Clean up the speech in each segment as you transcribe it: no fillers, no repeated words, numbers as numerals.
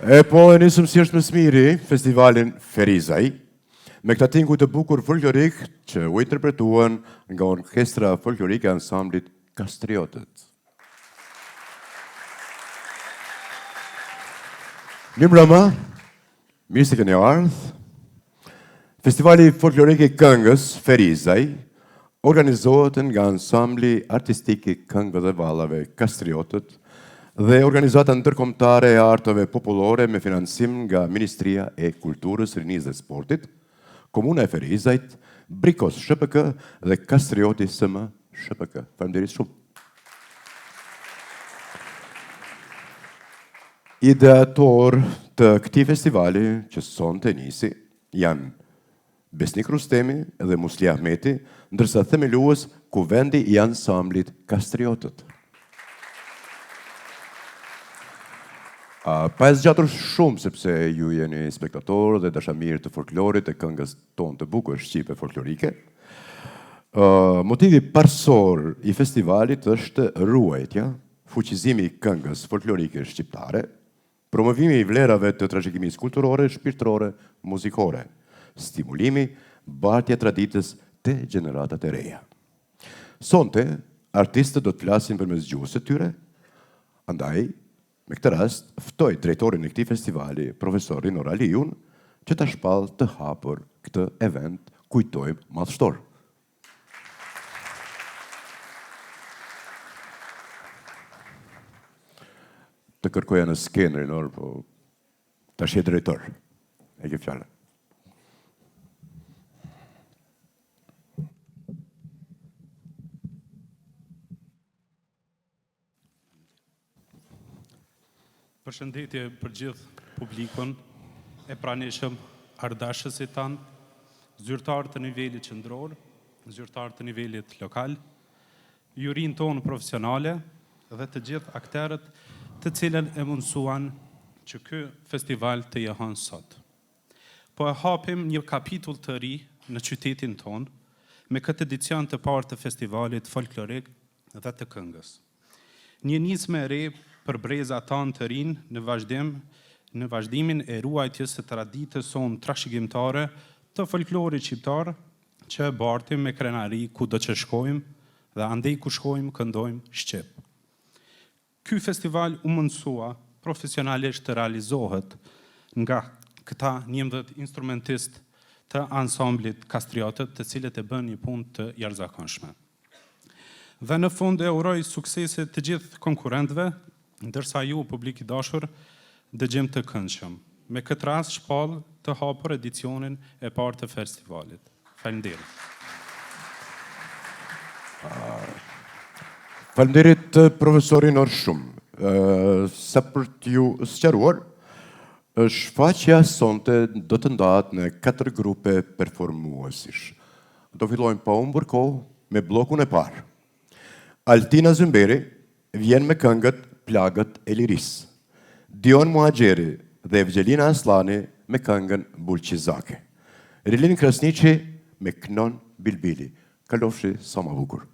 E po e nisëm si është më smiri festivalin Ferizaj, me këta tinguj të bukur folklorik që u interpretuan nga orkestra folklorike e ansamblit Kastriotët. Mirë mbrëma, mirë se keni ardhur. Festivali folklorik i këngës Ferizaj organizohet nga ansambli artistik i këngëve dhe vallave Kastriotët dhe organizata ndërkombëtare e arteve popullore me financim nga Ministria e Kulturës, Rinisë dhe Sportit, Komuna e Ferizajt, Brikos SHPK dhe Kastrioti SM SHPK. Faleminderit shumë. Ideator të këtij festivali që sonte nisi janë Besnik Rustemi dhe Musli Ahmeti, ndërsa themelues kuvendi i ansamblit Kastriotët. Pa e zgjatur shumë, sepse ju jeni spektatorë dhe dashamirë të folklorit e këngës tonë të bukur shqipe folklorike. Motivi parsor i festivalit është ruajtja, fuqizimi i këngës folklorike shqiptare, promovimi i vlerave të trashëgimisë kulturore, shpirtërore, muzikore, stimulimi, bartja traditës të gjeneratat e reja. Sonte, artistët do të flasin përmes gjuhës së tyre, andaj, me këtë rast, ftoj drejtorin e këtij festivali, profesor Rinor Aliun, që ta shpall të hapur këtë event, kujtojmë madhështor. Të kërkoja në skenë, Rinor, po tash je drejtor. E ke fjalën. Përshëndetje për gjithë publikun, e pranishëm ardashësit tanë, zyrtarë të nivelit qendror, zyrtarë të nivelit lokal, jurinë tonë profesionale dhe të gjithë akterët të cilën e mundësuan që ky festival të jehon sot. Po e hapim një kapitull të ri në qytetin tonë me këtë edicion të parë të festivalit folklorik dhe të këngës. Një nismë e re për breza tanë të rinë në vazhdimin e ruajtjes së traditës sonë trashëgimtare të folklorit shqiptar që e bartim me krenari kudo që shkojmë dhe andej ku shkojmë këndojmë shqip. Ky festival u mundësua profesionalisht të realizohet nga këta 11 instrumentist të ansamblit Kastriotët, të cilët e bën një punë të jashtëzakonshme. Dhe në fund e uroj suksese të gjithë konkurrentëve, ndërsa ju, publik i dashur, dëgjim të këndshëm. Me këtë rast shpall të hapur edicionin e parë të festivalit. Faleminderit. Faleminderit profesorin Rinor shumë. Sa për t'ju sqaruar, shfaqja sonte do të ndahet në 4 grupe performuesish. Do fillojmë pa humbur kohë me bllokun e parë. Altina Zymberi vjen me këngët Plagët e Lirisë. Dion Muhaxheri dhe Evgjelina Aslani me këngën Bulqizake. Rilin Krasniqi me Knon Bilbili. Kalofshi sa më bukur.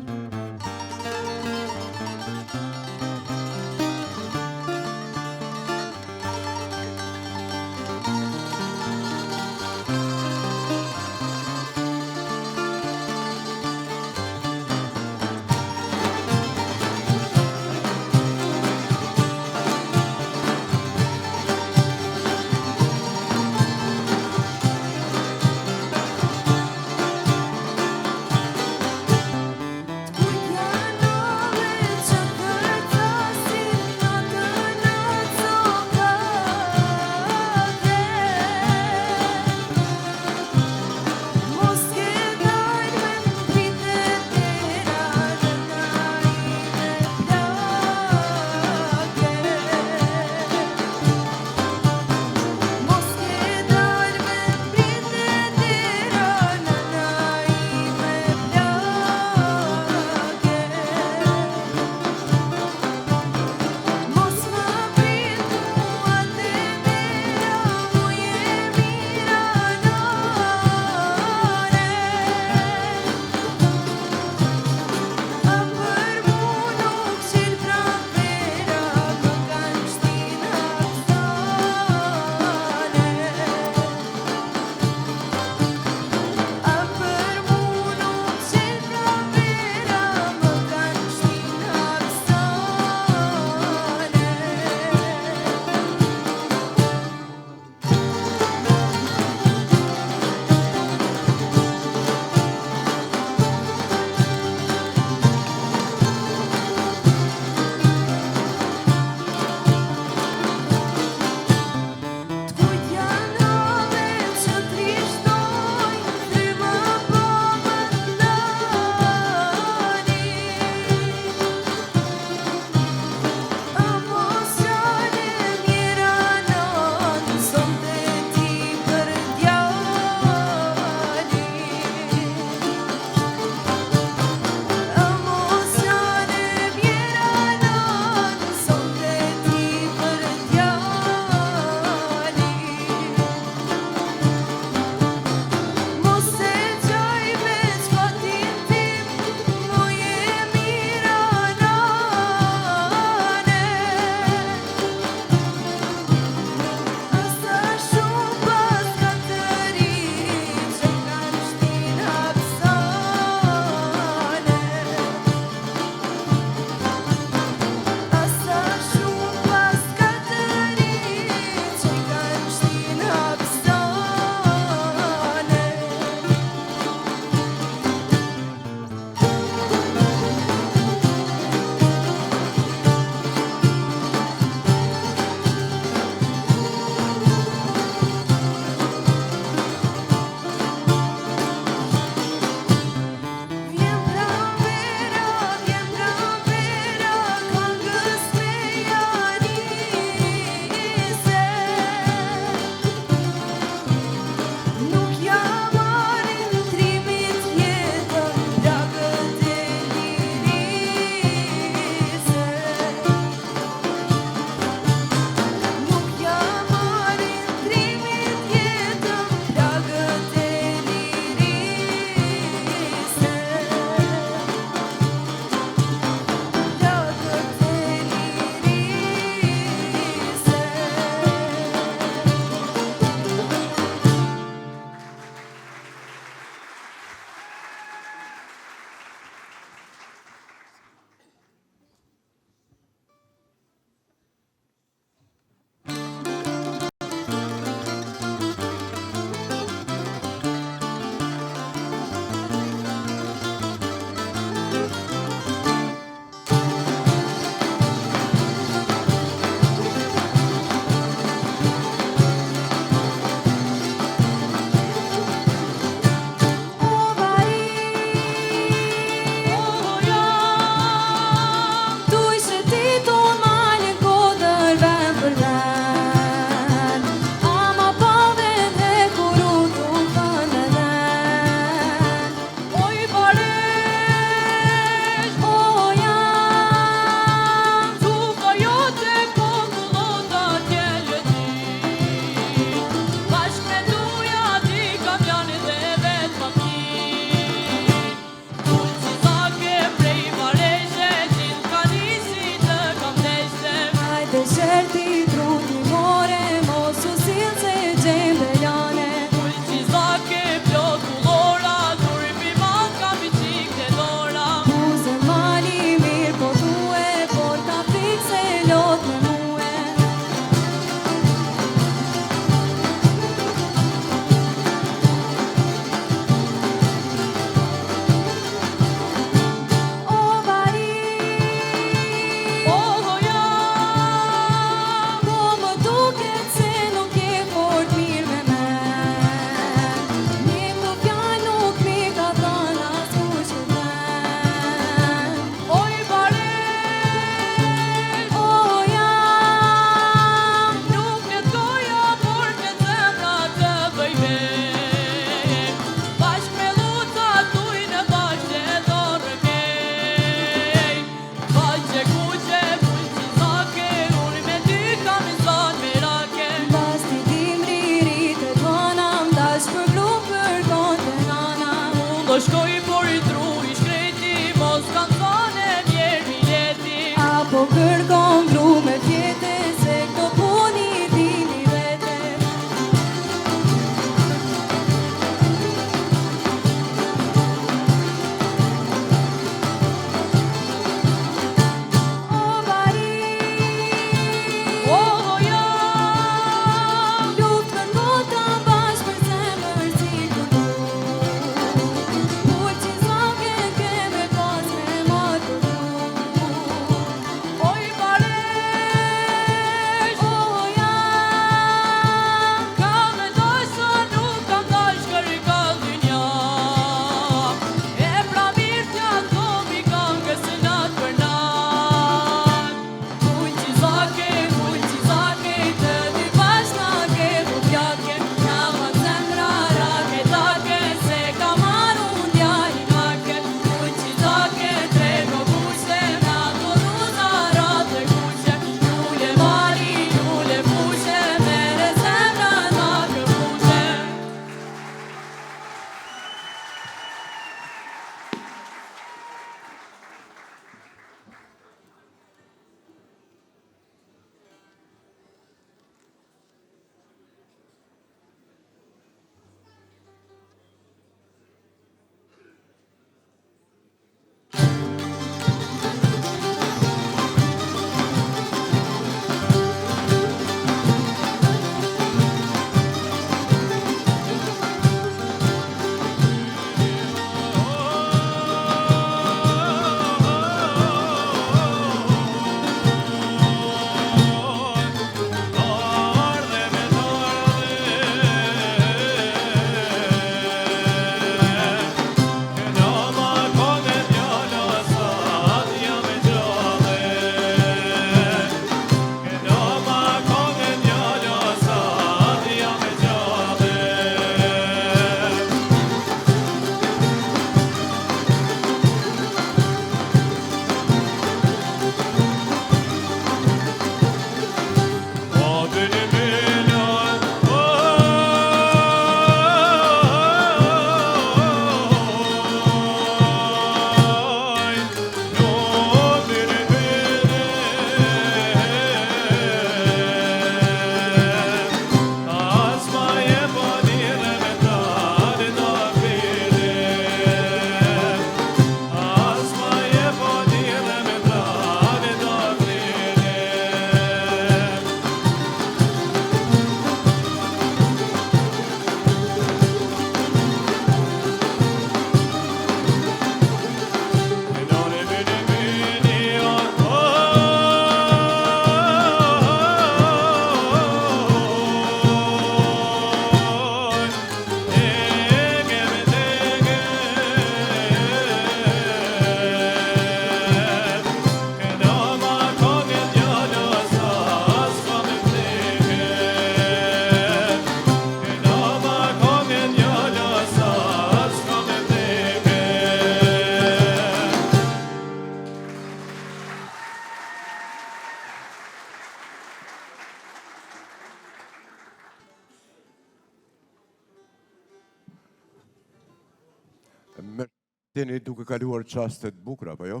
Tani duke kaluar çastet bukura, apo jo?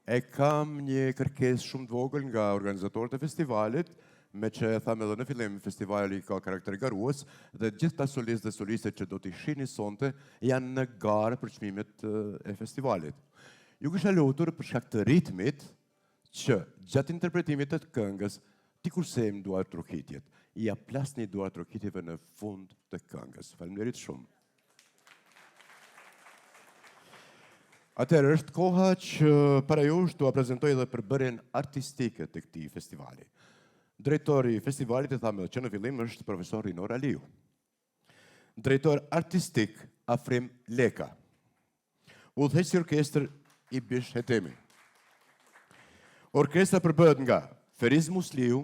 E kam një kërkesë shumë të vogël nga organizatorët e festivalit, me që e tham edhe në fillim, festivali ka karakter garues dhe gjithta solistë dhe soliste që do t'i shihni sonte janë në garë për çmimet e festivalit. Ju kisha lutur për shkak të ritmit që gjatë interpretimit të këngës ti kursejmë duart trokitjet. Ja plasni duart trokitjeve në fund të këngës. Faleminderit shumë. Atëherë është koha që para jush t'ua prezantoj edhe përbërjen artistike të këtij festivali. Drejtori i festivalit, e thamë edhe që në fillim, është profesor Rinor Aliu. Drejtor artistik Afrim Leka. Udhëheqësi i orkestër Ibish Hetemi. Orkestra përbëhet nga Feriz Musliu,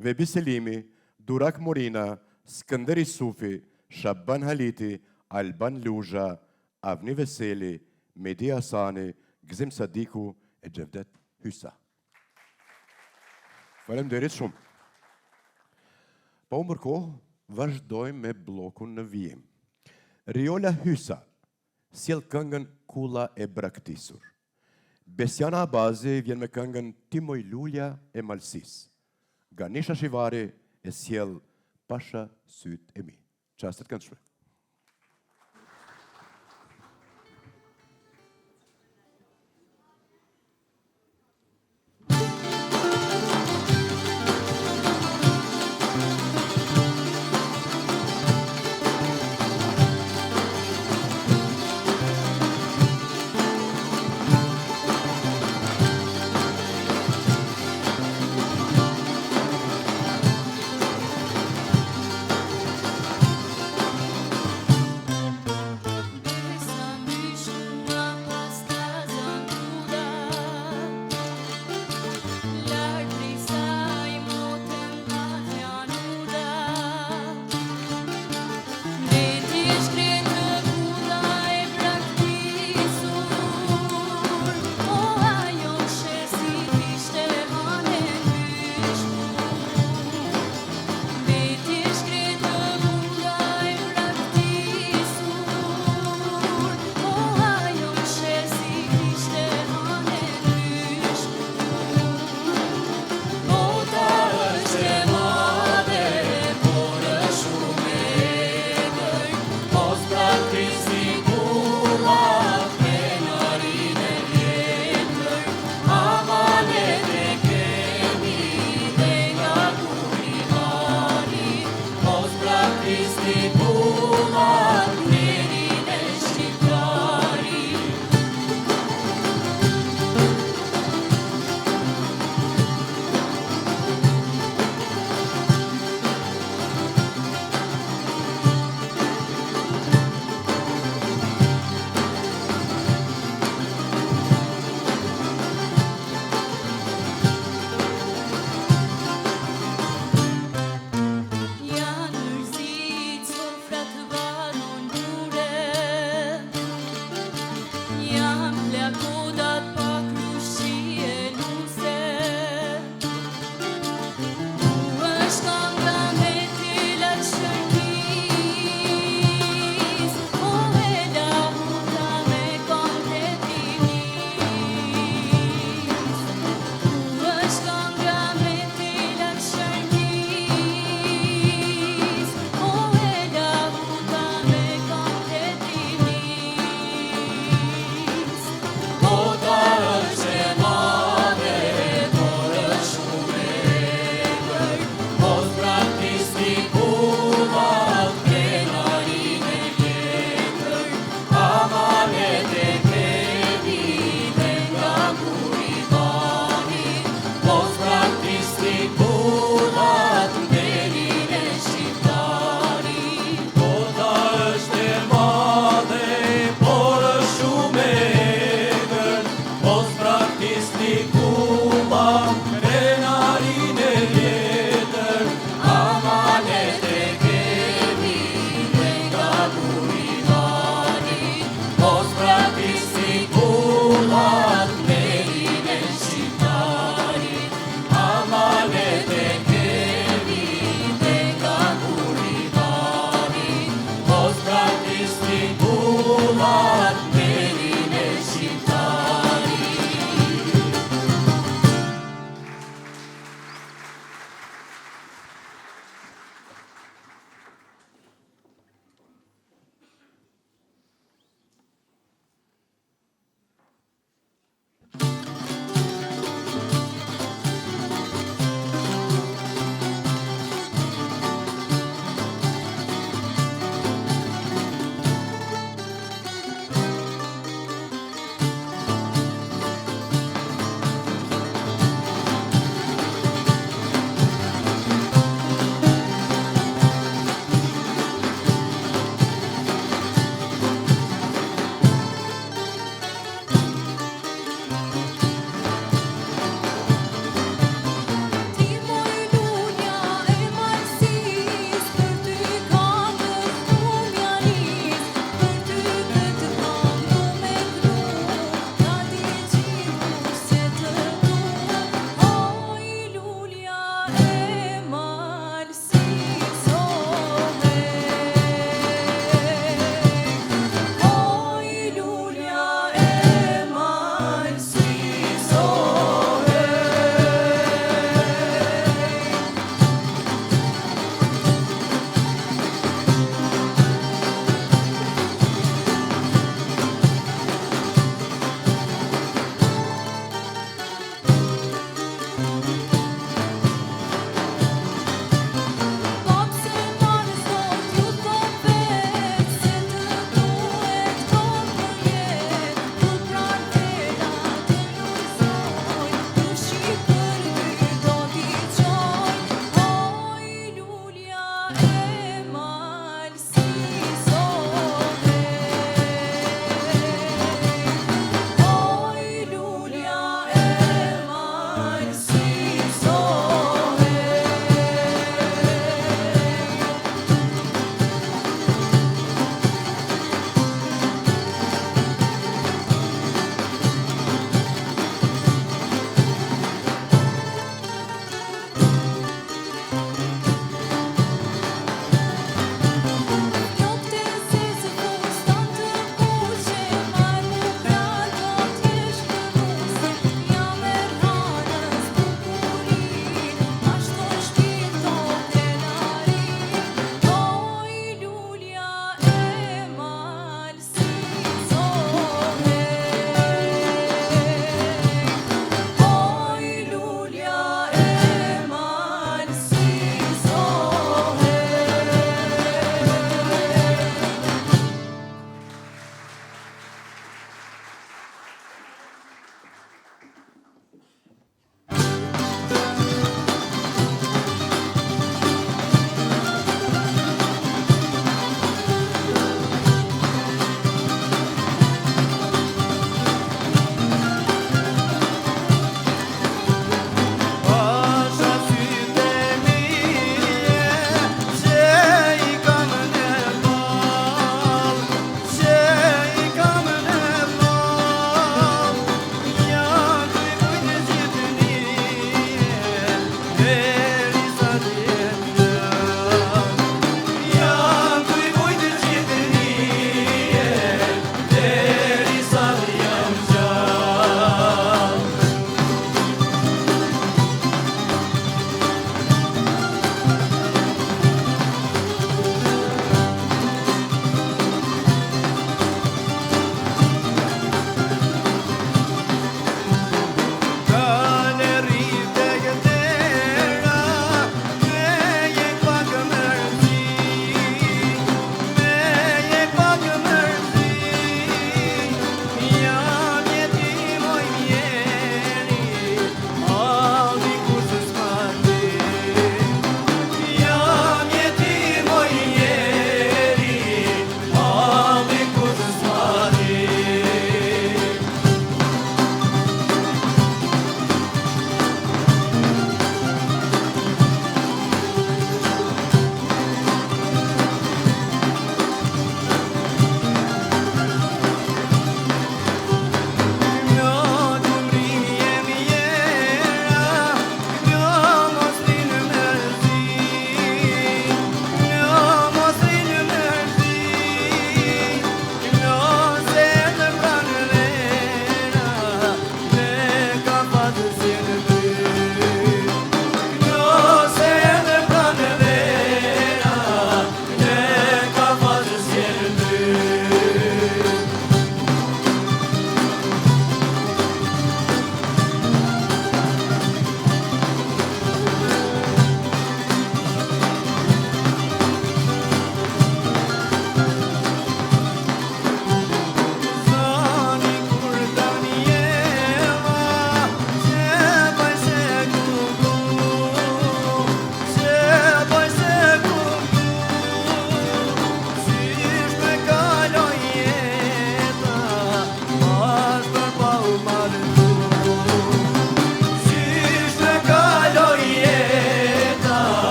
Vebi Selimi, Durak Morina, Skënderi Sufi, Shaban Haliti, Alban Luzha, Avni Veseli, Medi Hasani, Gzim Sadiku e Gjevdet Hysa. Faleminderit shumë. Pa unë përkohë, vazhdojmë me blokun në vijim. Riola Hysa sjell këngën Kulla e braktisur. Besjana Abazi vjen me këngën Timoj Lulja e Malsis. Ganisha Shivari e sjell Pasha Syt e mi. Çastet kanë shpër.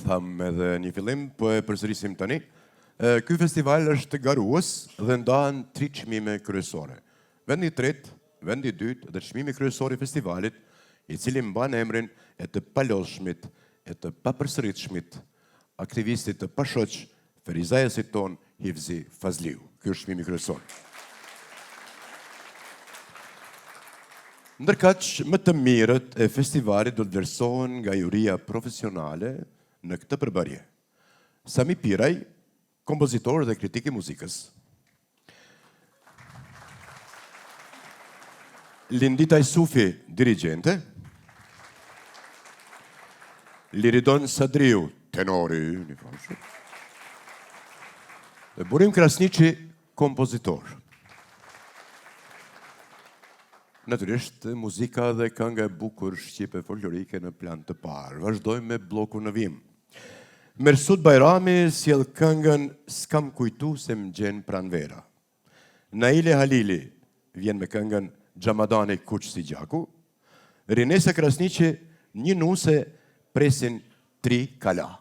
tham edhe një fillim, po e përsërisim tani. Ky festival është garues dhe ndahen 3 çmime kryesore. Vendi i tretë, vendi i dytë dhe çmimi kryesor i festivalit, i cili mban emrin e të palodhshmit, e të papërsëritshmit aktivistit të pashoq Ferizajasit ton Hivzi Fazliu. Ky është çmimi kryesor. Ndërkaq, më të mirët e festivalit do të vlerësohen nga juria profesionale në këtë përbërje. Sami Piraj, kompozitor dhe kritik i muzikës. Lindita Sufi, dirigente. Liridon Sadriu, tenori, një frashë. Dhe Burim Krasniqi, kompozitor. Natyrisht, muzika dhe kënga e bukur shqipe folklorike në plan të parë. Vazhdojmë me blokun në vim. Mersud Bajrami sjell këngën S'kam kujtu se më gjen pranvera. Naile Halili vjen me këngën Xhamadani kuq si gjaku. Rinesa Krasniqi, një nuse presin 3 kala.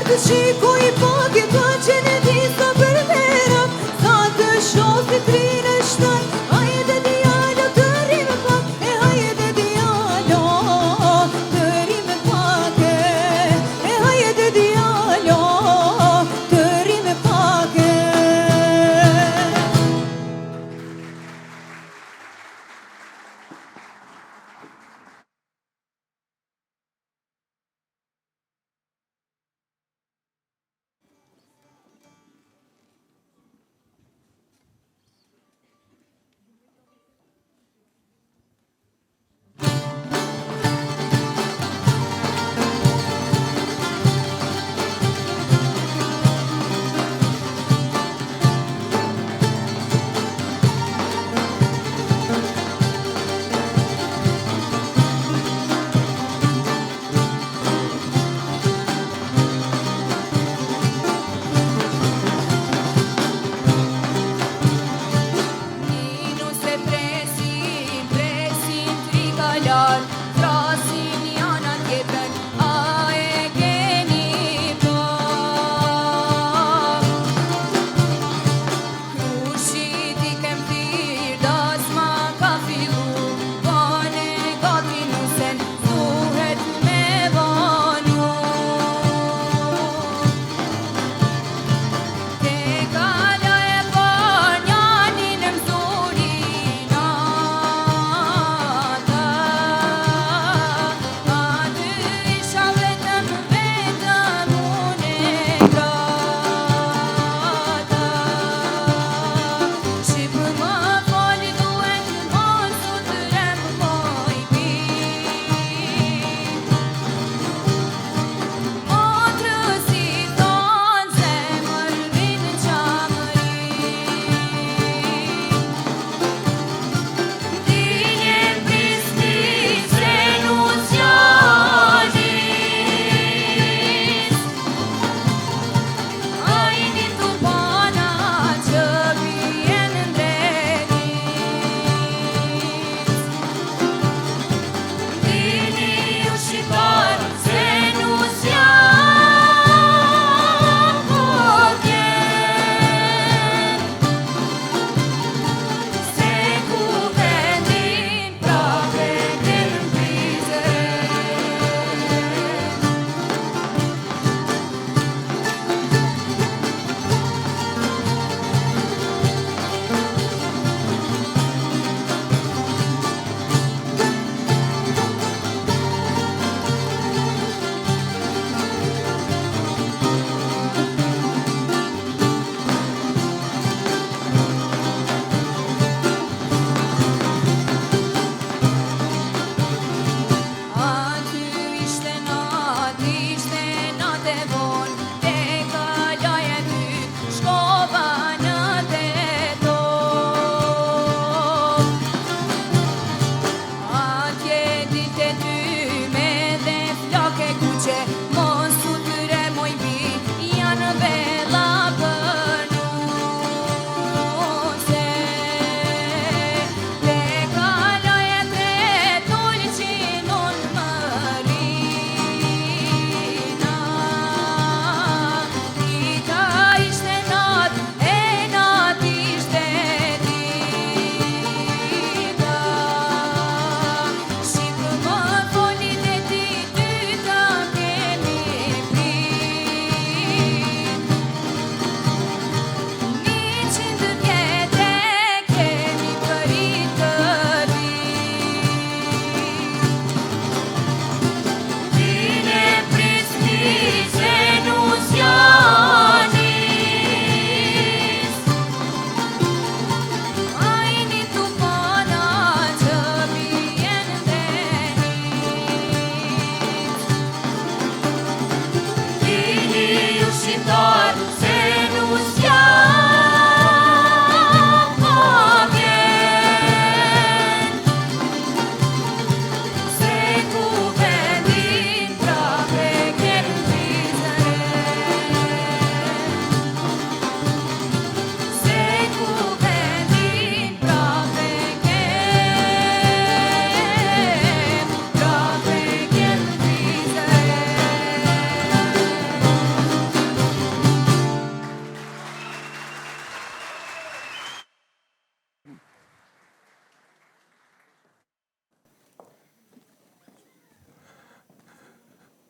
të shikoj pak e ka që në disa për merat, sa të shofi trinë shtat, hajde djalo të rime pak, e hajde djalo të rime pak, e hajde djalo të rime pak.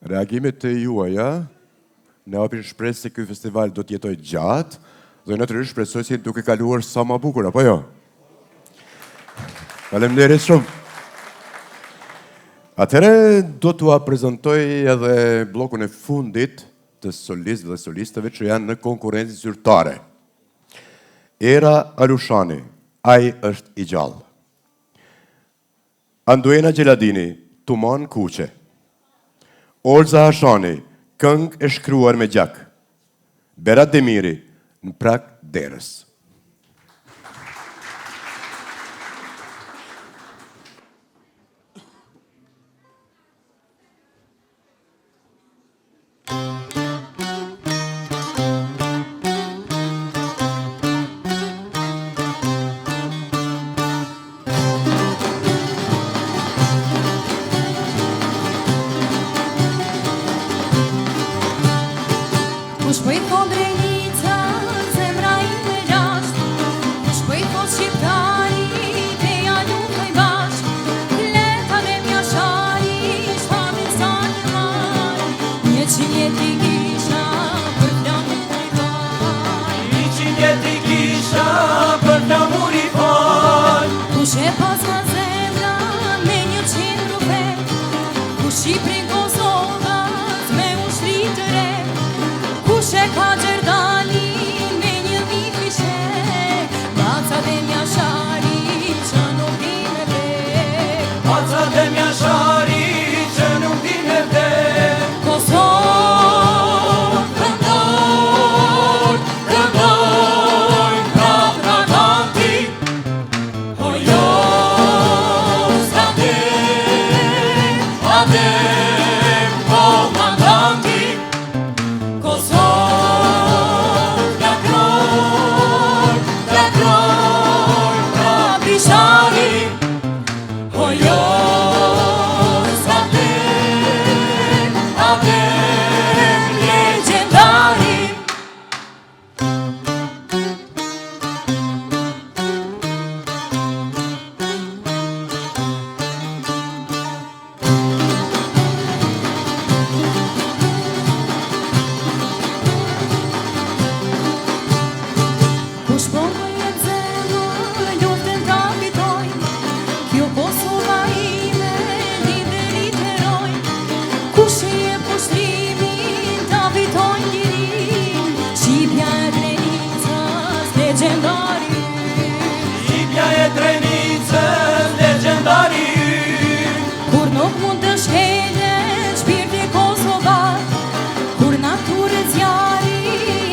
Reagimet të juaja ne japin shpresë se ky festival do të jetojë gjatë dhe natyrisht shpresoj se duke kaluar sa më bukur, apo jo? Faleminderit shumë. Atëherë do t'ua prezantoj edhe bllokun e fundit të solistëve dhe solistëve që janë në konkurrencë zyrtare. Era Alushani, ai është i gjallë. Anduena Gjeladini, Tuman Kuqe. Olza Hashani, këngë e shkruar me gjak. Berat Demiri, në prak derës. Kush po i thon drejnica, zemra ime lasht. Kush po i thon shqiptari, te ja lutoj bashk. Leta dhe mjashari, shpamin sa një mar. 100 jet i kisha për flamur i fal. 100 jet i kisha për flamur i fal. Kush e pas nga zemra me 100 rufet. Kush Shqiprin Kosovës me ushtri të re. Kush e ka Gjerdani me 1000 fishe. Baca dhe mjashari që nuk di me vdek. Baca dhe mjashari që nuk di me vdek. Kosovë këndoj, këndoj prap nga tanti. O jo, s'kandem, adem, komandanti. Kosovë flakroj, flakroj prap Bishari. O jo, s'kandem, adem, legendari. Kush po më jetë zemër, luftën ta fitoj. Kjo Kosova ime, liderit heroj. Kush i jep pushtrimin, ta fitoj lirin. Shqipja e Drenicës, legendari. Shqipja e Drenicës, legendari ynë. Kur nuk mund të shkelet shpirti kosovar. Kur naturët zjari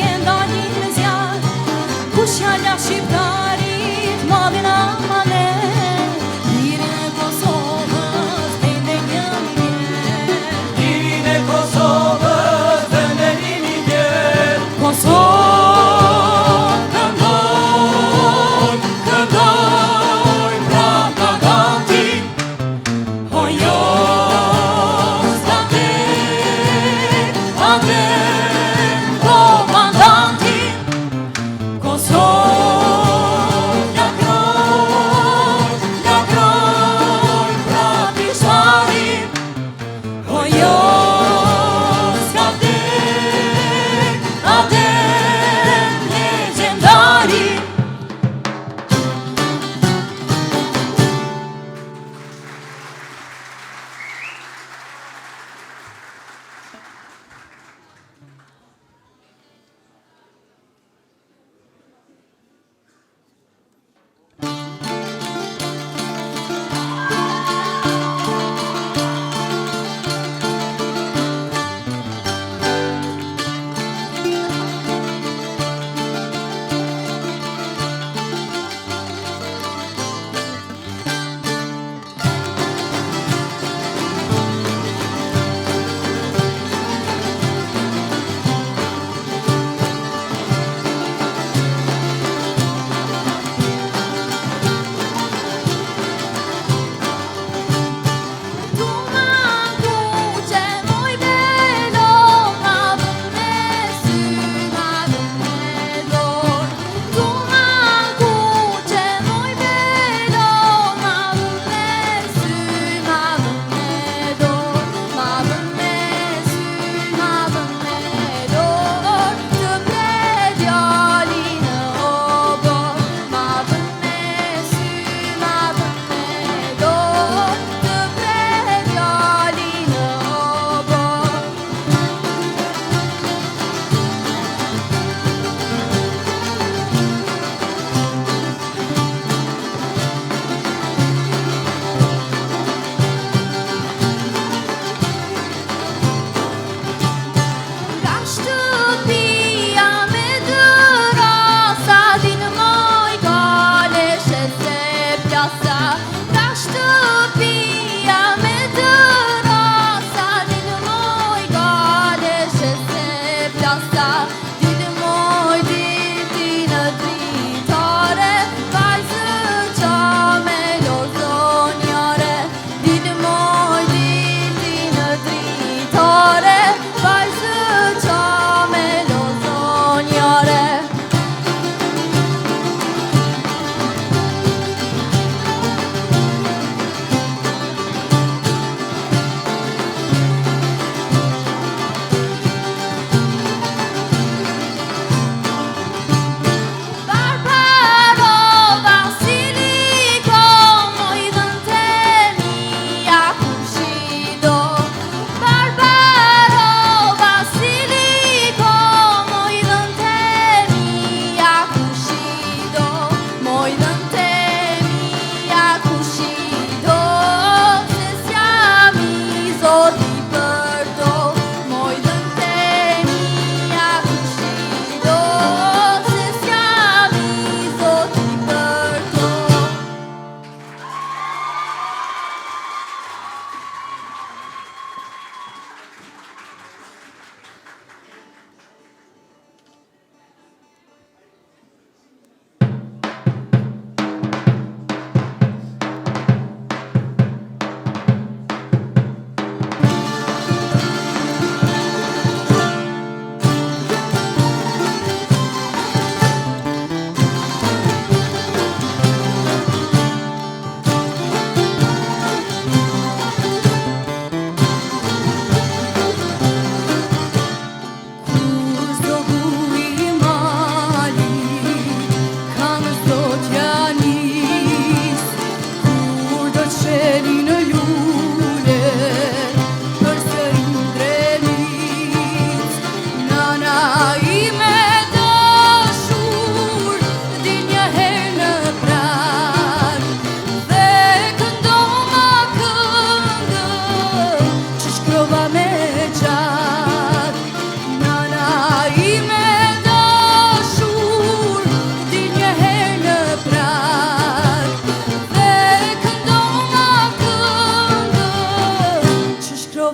e ndalin me zjar. Kush jalla shqiptarit madhin amanet. Lirin e Kosovës vende një mirë. Lirin e Kosovës vende një mirë. Kosovë këndoj, këndoj prap nga tanti. O jo,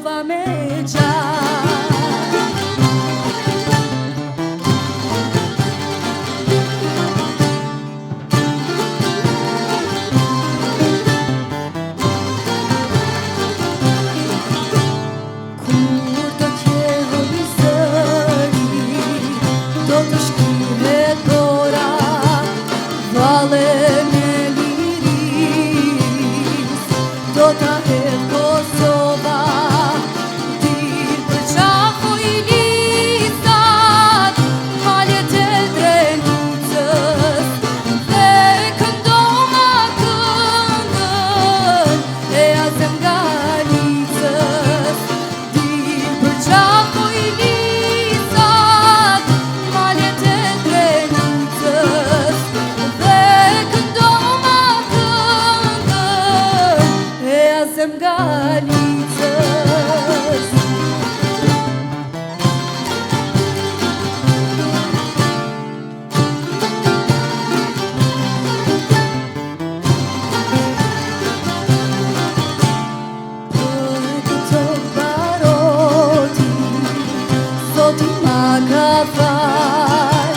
qova me gjatë. Kur do t'jeho një zëri, do të shkihet dora, vallën e liris, do t'a hedh Kosova, dirë për qafo i lisat, maljet e Drenicës, dhe këndoma këngën e Azem Galicës. Dirë për qafo i lisat, maljet e Drenicës, dhe këndoma këngën e Azem Galicës. Për këtë baroti, zoti ma ka fal,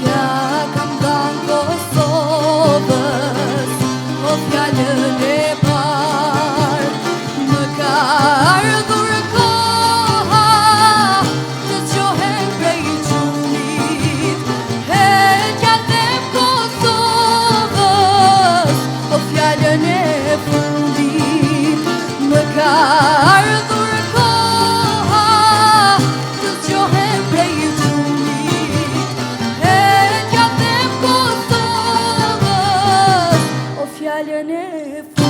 ja kam dhanë Kosovës, o fjallën e parë. Më ka ardhur koha të zgjohem prej gjumit, heqja them Kosovës, o fjallën e fundit. Më ka ardhur koha të zgjohem prej gjumit, heqja them Kosovës, o fjallën e fundit.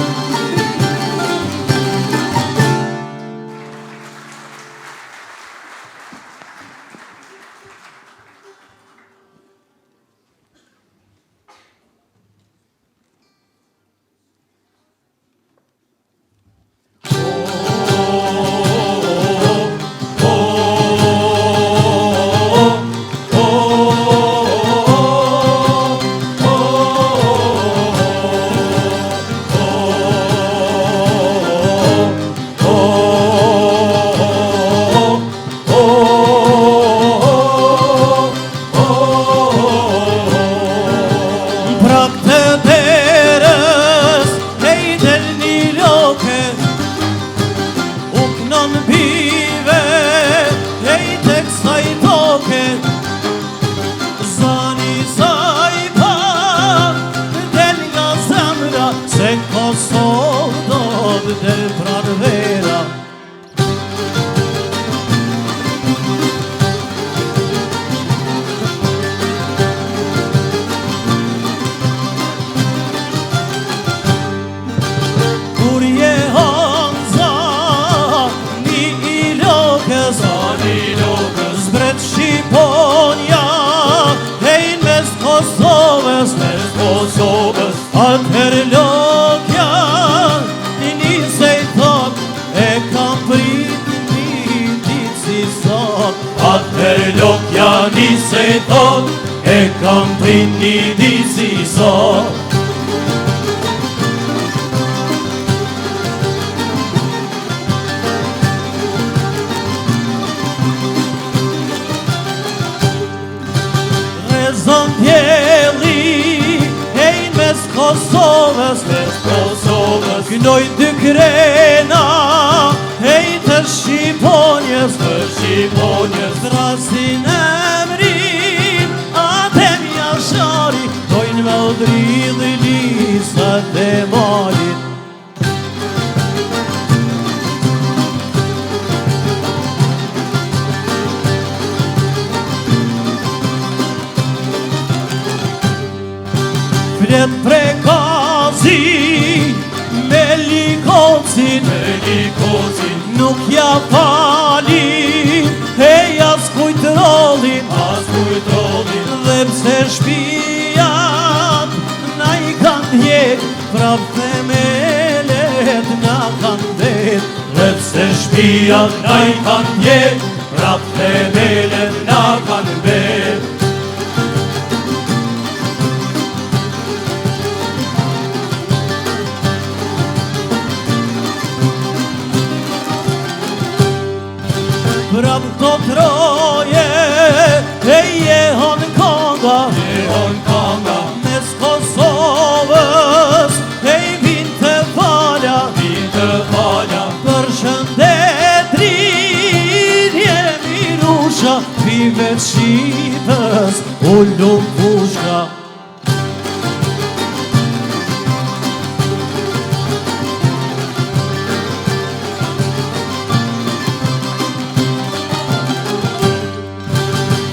Prak të derës, hej del një loke, u kënon bive, hej tek saj toke. Zani saj pa, del nga zemra, se Kosovë do të del pranë vera. Kur je Hanza, një i lokës, zbret Shqiponja, hej mes Kosovës, atër lokja, një nisej thot, e kam prit një ditë si sot. Atër lokja nisej thot, e kam prit një ditë si sot. Rezon djeli, hej mes Kosovës, kënoj dy krena, hej të Shqiponjës, Rasin emrin, atem jashari, dojnë me udhridhi lisat e malit. Flet prekazi me likocin, nuk ja fali, hej as kujt rollin, dhe pse shpijat na i kan djek, prap themelet na kan vet. Dhe pse shpijat na i kan djek, prap themelet na kan vet. Prap të troje e jehon kanga mes Kosovës e i vin të falja për shëndetrin jemi rusha pive Shqipës u lumë pushka.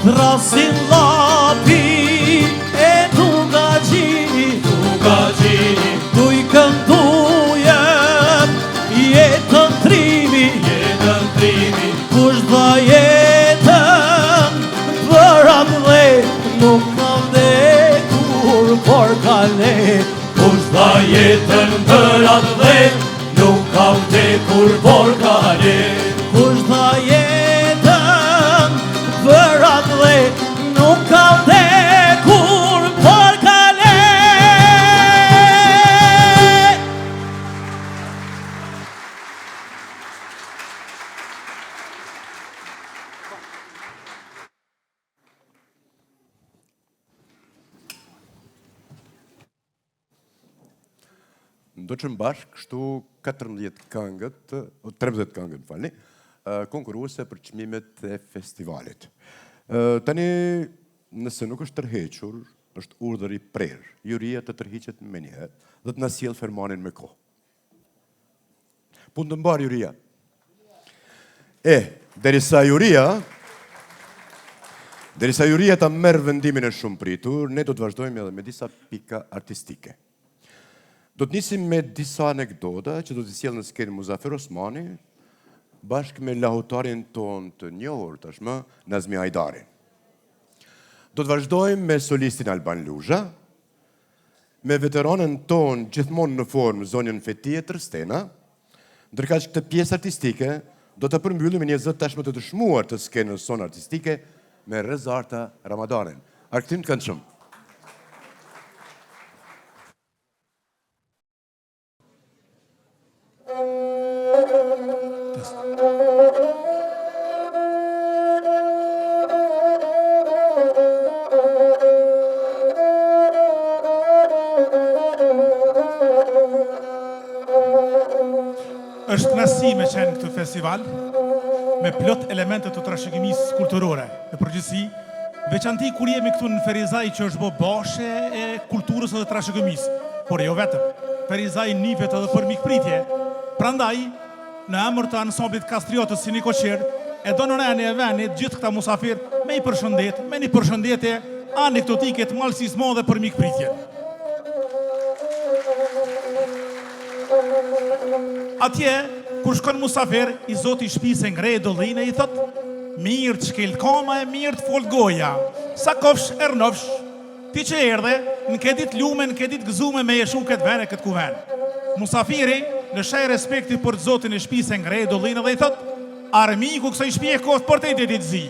Trasin lapi e tunga gjini tu i këndujem jetën trimi kush dha jetën për atë dhe nuk kam vdekur por kale kush dha jetën për atë dhe nuk kam vdekur por kale kush dha jetën për atë dhe nuk kam vdekur por kale. Ndoqëm bashkë, kështu 14 këngët, 13 këngët, falni, konkuruese për çmimet e festivalit. Tani, nëse nuk është tërhequr, është urdhër i prerë. Juria të tërhiqet me njëherë dhe të na sjell fermanin me kohë. Punë të mbar juria. Derisa juria ta merr vendimin e shumë pritur, ne do të vazhdojmë edhe me disa pika artistike. Do të nisim me disa anekdota që do të sjell në skenë Muzafer Osmani, bashkë me lahutarin ton të njohur tashmë, Nazmi Hajdarin. Do të vazhdojmë me solistin Alban Lusha, me veteranën ton gjithmonë në formë zonjën Fetie Trstena, ndërkaq këtë pjesë artistike do të përmbyllim me një zot tashmë të dëshmuar të skenës son artistike me Rezarta Ramadanin. Arktim të këndshëm. Është kënaqësi me qenë këtë festival me plot elemente të trashëgimisë kulturore. Në përgjithësi, veçanti kur jemi këtu në Ferizaj që është bë bashe e kulturës dhe trashëgimisë, por jo vetëm. Ferizaj nivet edhe për mikpritje. Prandaj, në emër të ansamblit Kastriotës si një koqer, e do në reni e venit gjithë këta musafir me i përshëndet, me një përshëndetje anekdotike të malësisë madhe për mikpritje. Atje, kur shkon musafir, i zoti i shtëpisë ngrej dollinë i thot: "Mirë të shkel kama e mirë të fol goja. Sa kofsh ernofsh, ti që erdhe, në këtë ditë lume, në këtë ditë gëzume me jeshu këtë vene, këtë kuven." Musafiri, në shaj respekti për zotin e shtëpisë ngrej dollinë dhe i thot: "Armiku kësaj shtëpie kost për të ditë zi.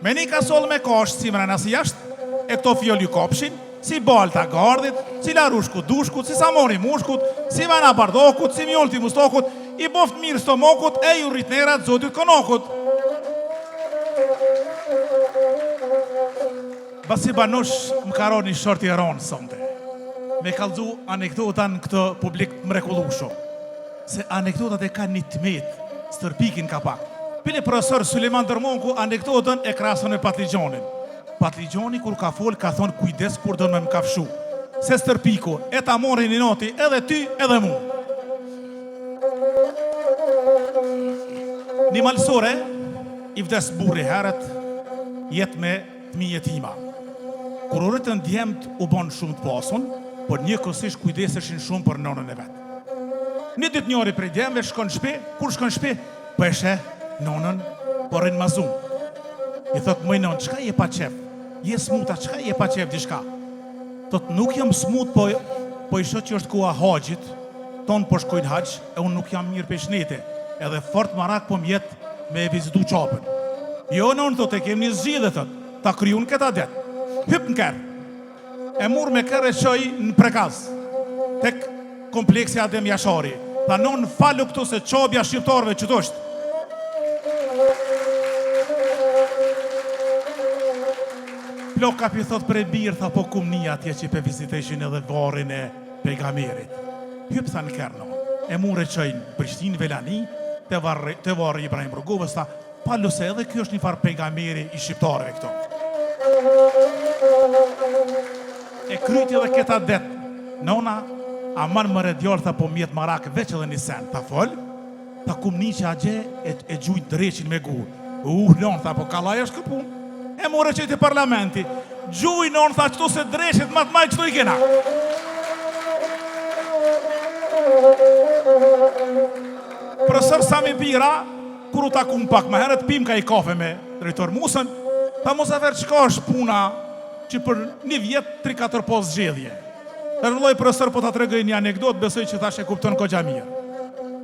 Me një kasol me kash si mrena si jashtë, e këto fjoli kopshin, si balta gardit, si larushkut dushkut, si samori mushkut, si vana bardokut, si mjolti mustokut, i boft mirë stomokut e ju rritnerat zotit konokut." Basi banosh më karo një short i ronë sonte. Me kallzu anekdotan këtë publik mrekullusho. Se anekdotat e ka një tmet, stërpikin ka pak. Pile profesor Suleman Dërmonku anekdotën e krasën e Patligjonin. Patligjoni kur ka fol ka thonë kujdes kur do me më kafshu. Se stërpiku e ta mori një noti edhe ty edhe mu. Një malsore i vdes burri heret jet me të jetima. Kur urët në djemt u bon shumë të pasun, por një kësish kujdeseshin shumë për nonën e vetë. Një ditë njëri prej djemve shkon shpi, kur shkon shpi, për eshe nonën por rinë mazum. I thot mëj nonë, qka je pa qef? Je smuta, qka je pa qef dishka? Thot nuk jam smut, po i shot që është kua haqjit, tonë po shkojnë haqj, e unë nuk jam mirë për shnete, edhe fort marak po mjet me e vizitu qapën. Jo nonë, thot, e kem një zgjidhe, thot, ta kryun këta det. Hyp në kërë. E mur me kërë e qoj në prekaz, tek kompleksi Adem Jashari. Tha non falu këtu se qobja shqiptarve që është. plok ka pi thot për e birë, tha po kumnia atje që pe viziteshin edhe varin e pejgamberit. Hyp tha në Kernon, e mure qëjnë Prishtinë Velani, të varri Ibrahim Rrugovës, tha, pa luse edhe kjo është një farë pejgamberi i shqiptarëve këto. E kryti edhe këta det, nona, a manë më redjallë, tha po mjetë marak veç edhe një sen, tha fol, tha kumni që a gje e gjujnë dreqin me gur. Lonë, tha po kalaj është këpun, e more që i të parlamenti, gjuj nonë, tha qëto se dreqit matë maj qëto i kena. Profesor Sami Bira, kur u takum pak më herët, pim ka i kafe me drejtor Musën, tha mos afer qka është puna që për një vjetë 3-4 pos zgjedhje. Të rëlloj profesor po ta tregoj një anekdot, besoj që thash e kupton kogja mirë.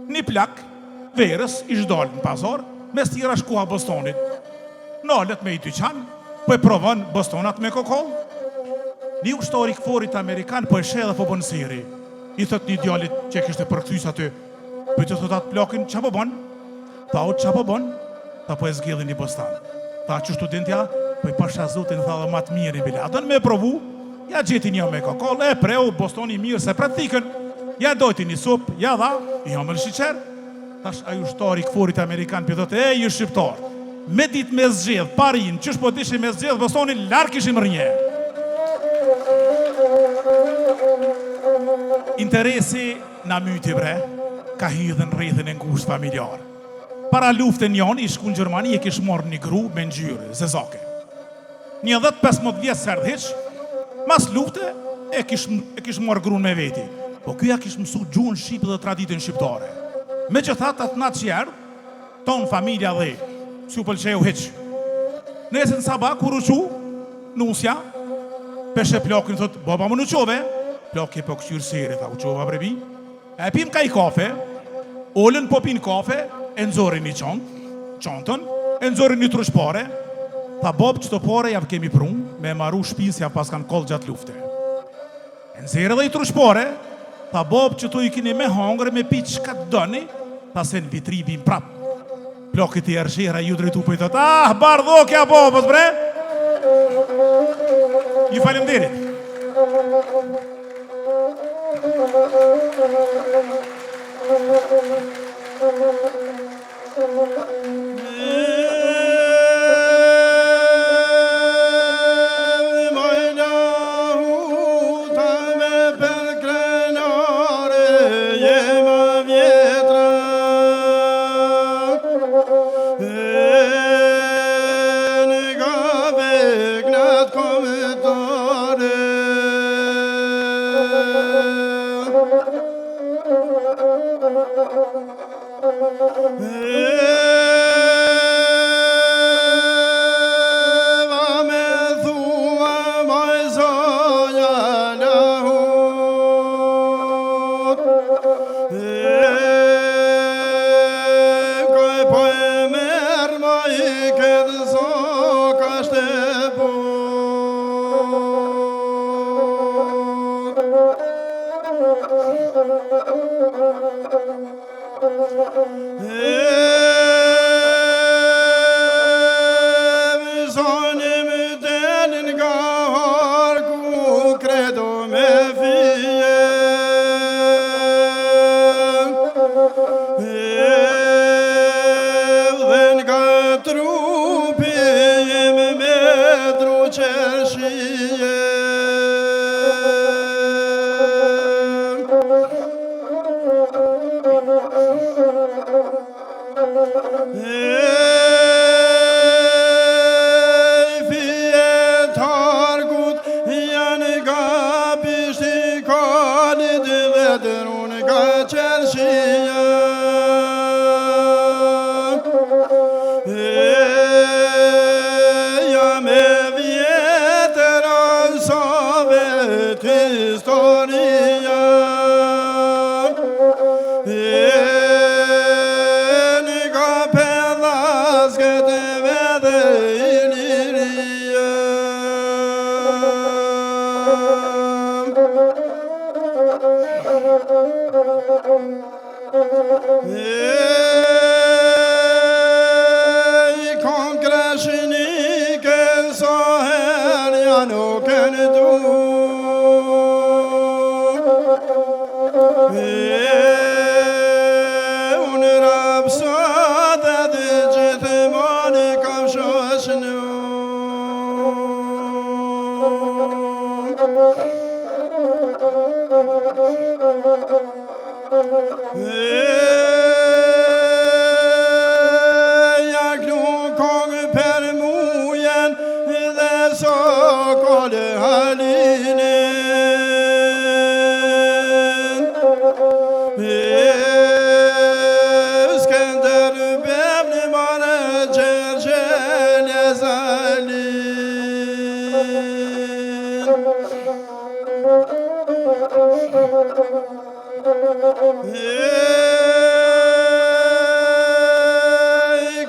Një plak, verës, ish dalë në pazar, mes tjera shkuha Bostonit. Nalet me i dyqan, po e provon Bostonat me kokoll. Një ushtori këforit Amerikan, po e shedhe po bon siri. I thot një djallit që kishte përkthys aty, po i të thot atë plakin, qa po bon? Tha o qa po bon? Tha po e zgjellin një Bostan. Tha që studentja, po i pasha zotin, tha dhe matë mirë i bile. A dënë me provu, ja gjeti një me kokoll, e preu, Bostoni mirë se pratikën, ja dojti një sup, ja dha, ja më lëshiqer. Tash a ushtari këforit Amerikan, për dhëtë, e ju shqiptar, me dit me zgjedh, parin, qësh po dishim me zgjedh, Bostoni lark ishim rënje. Interesi na myti bre, ka hidhen rrethin e ngusht familjar. Para luftën janë, i shku në Gjermani, e kish marrë një gru me ngjyrë, zezake. Një 10-15 vjetë sërdhiq, mas lufte, e kish marrë grun me veti. Po kyja kish mësu gjuhën shqipë dhe traditën shqiptare. Me që thatë atë natë që jërë, tonë familja dhe, që u pëlqeju heq. Nesën sabah, kur u qu, nusja, peshe plakin, thot, baba më në qove, plaki po këshyrë siri, tha, u qova brebi, e pim ka i kafe, olën po pin kafe, e nëzorin një qantën, e nëzorin një trushpare, tha, bob që të pare javë kemi prun, me maru shpis javë pas kanë kollë gjatë lufte. E nëzirë dhe i trushpare, tha, bob që të i kini me hangre, me pi qka të dëni, tha se në vitri bim prap. Plakit i ershira ju drejtu për i thot, bardho kja bobës bre! Ju falemderit.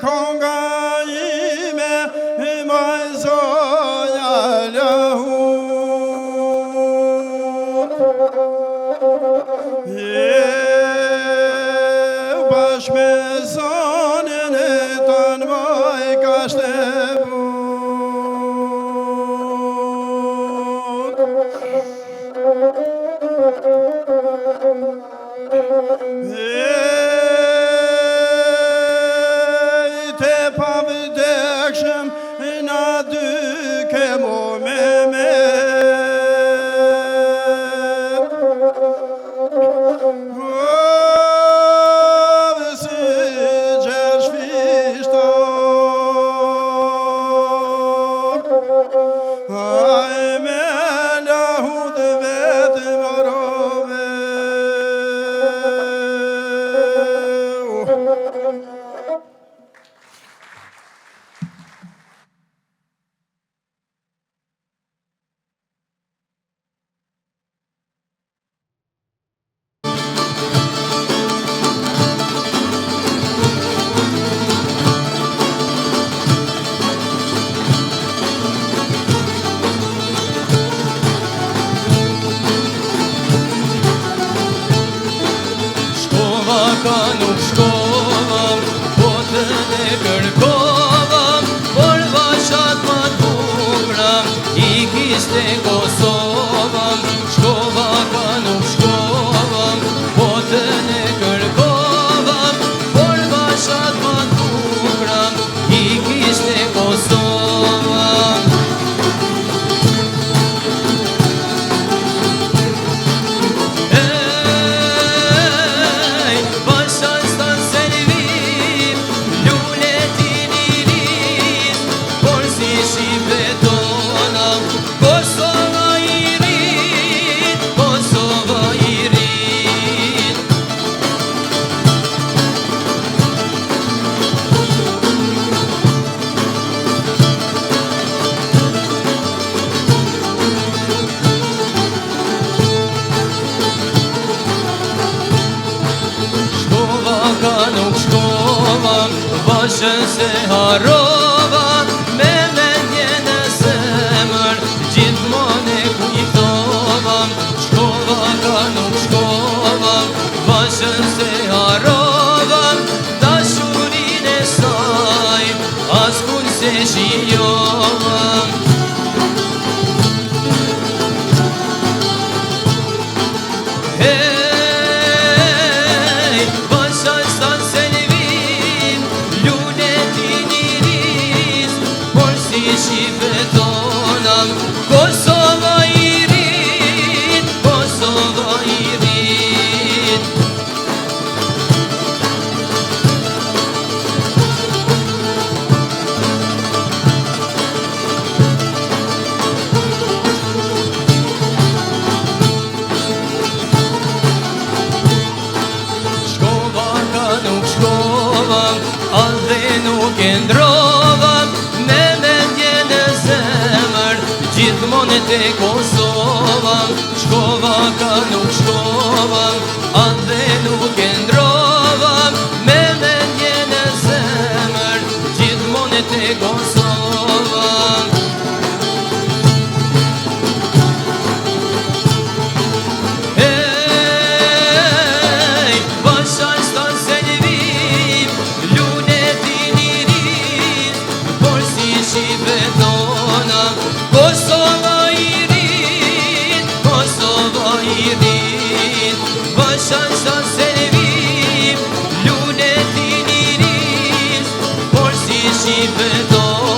Konga ime majzoja lahut Bash me zonën e tanë vaj ka shtebut Te pavdekshëm na dy kemo me si gjersh fishtor Aj me lahut vetë marove Shkova ka nuk shkova, po të ne kërkova, por vashat ma t'bukra, I kishte Kosova. Shkova ka nuk shkova, po të ne kërkova, por vashat ma t'bukra, I kishte Kosova. Bashën se harova, me mendje në zemër, gjithmonë e kujtova. Shkova ka nuk shkova, bashën se harova, dashurin e saj, askun se shijova. Kosova I rit, Kosova I rit Shkova ka nuk shkova, adhe nuk e ndrova, me mendje në zemër, gjithmonë te Kosova. Shkova ka nuk shkova, adhe nuk e ndrova, me mendje në zemër, gjithmonë te Kosova. Kosova I rit, Kosova I rit, bashkan sa se vim, lunet I niris, por si shqipe tonë.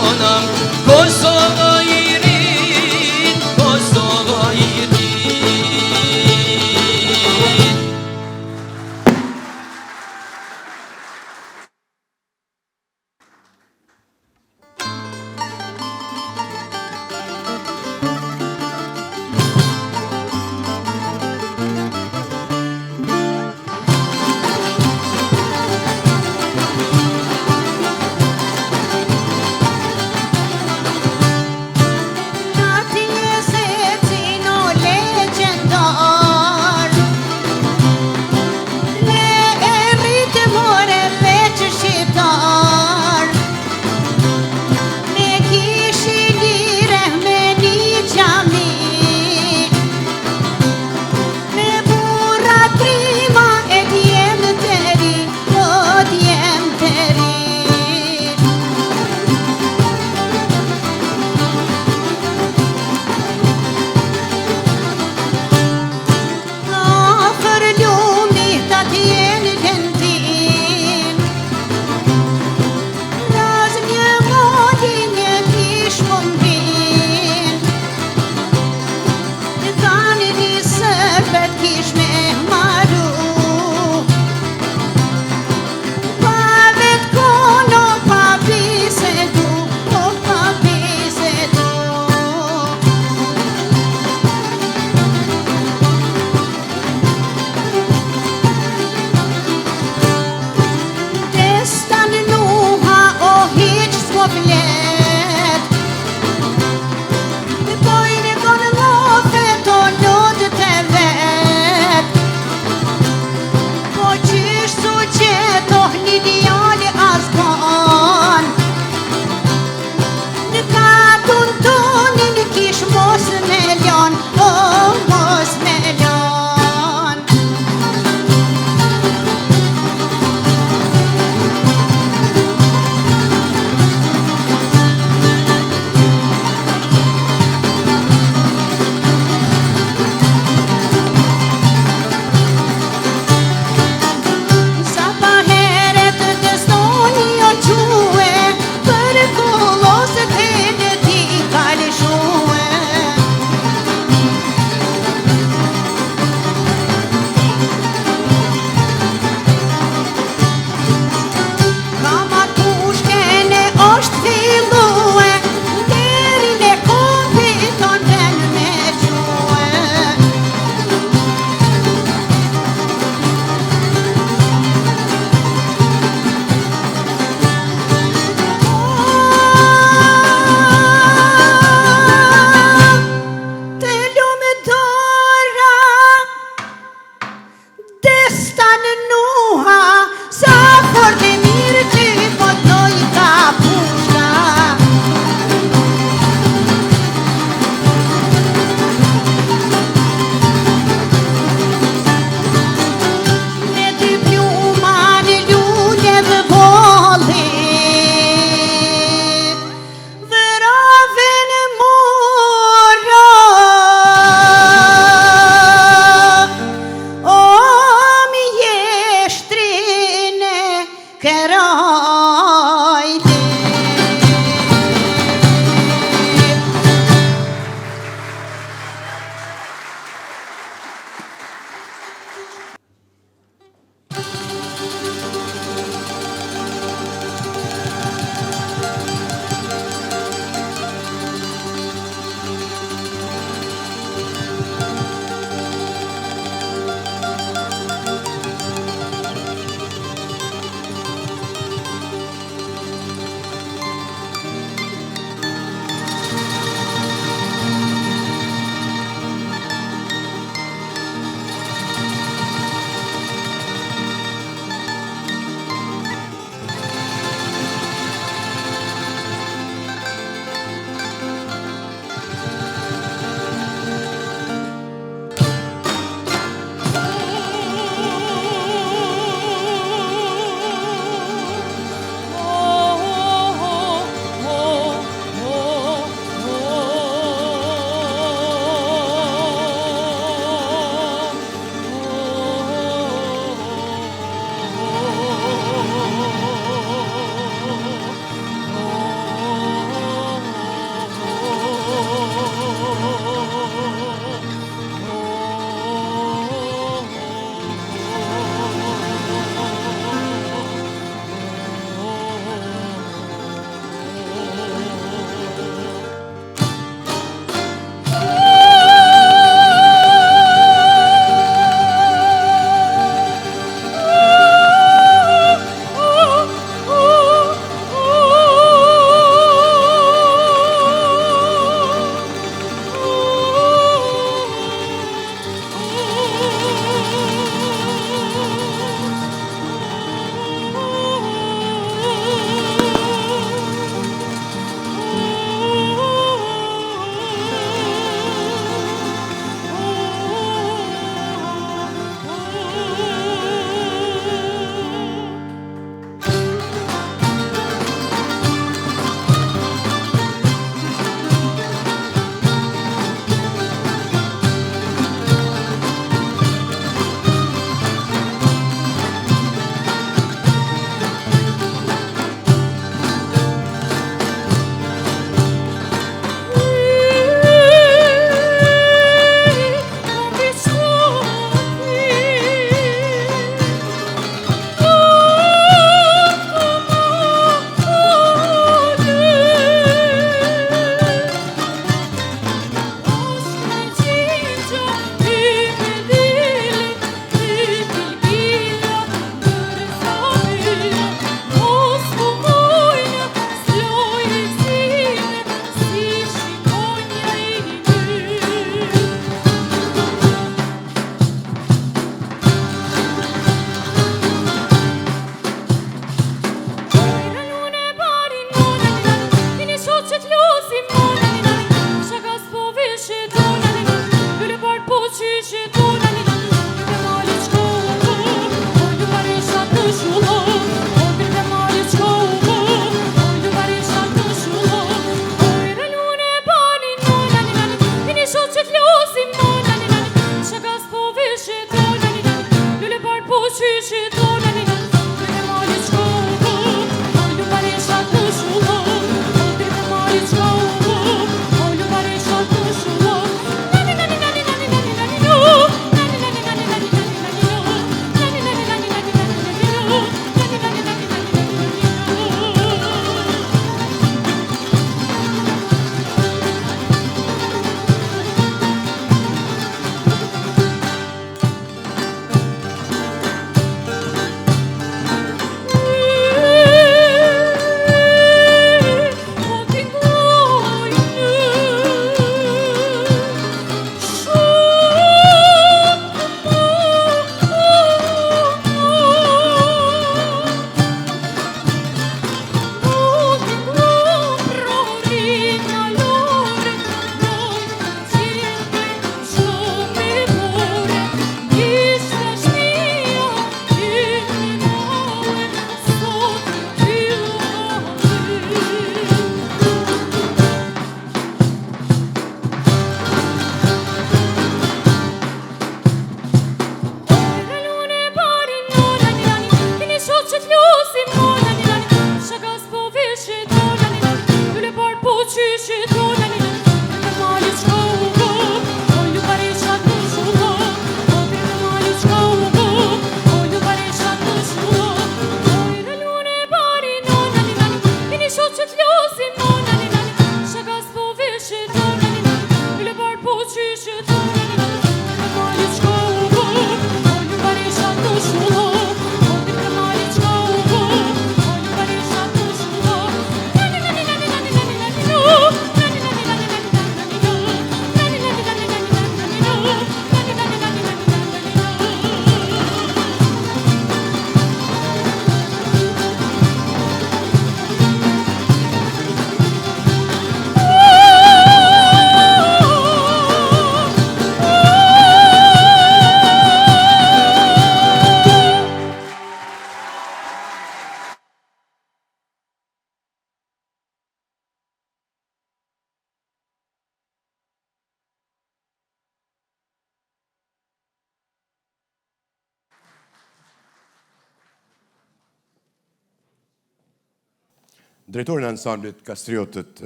drejtorin e ansamblit Kastriotët,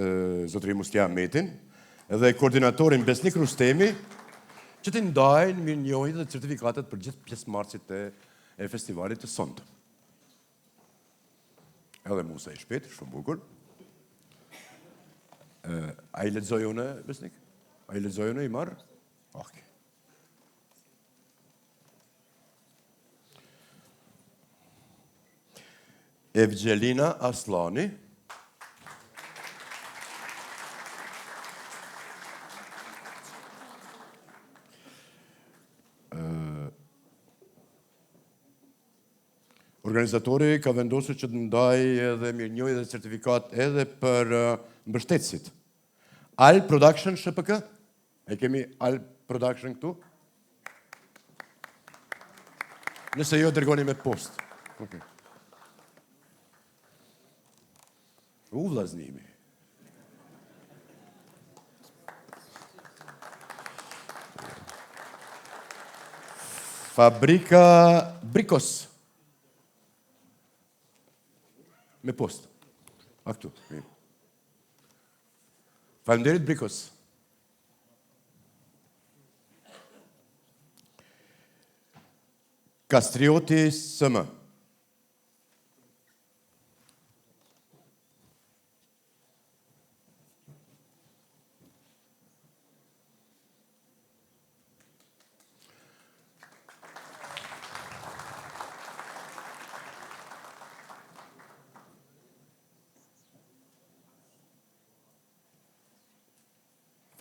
zotëri Muslia Metin, dhe koordinatorin Besnik Rustemi, që të ndajnë mirënjohjet dhe certifikatet për gjithë pjesëmarrësit e festivalit të sonte. Edhe Musa i shpejt, shumë bukur. A i lexoj unë, Besnik? A i lexoj unë i marrë? Ok. Evgjelina Aslani. Organizatori ka vendosur që të ndaj edhe mirënjohje dhe certifikat edhe për mbështetësit. Al Production SHPK? E kemi Al Production këtu? Nëse jo, dërgoni me post. Okay. Vllaznimi. Fabrika Brikos. Me post. A këtu. Faleminderit Brikos. Kastrioti SM.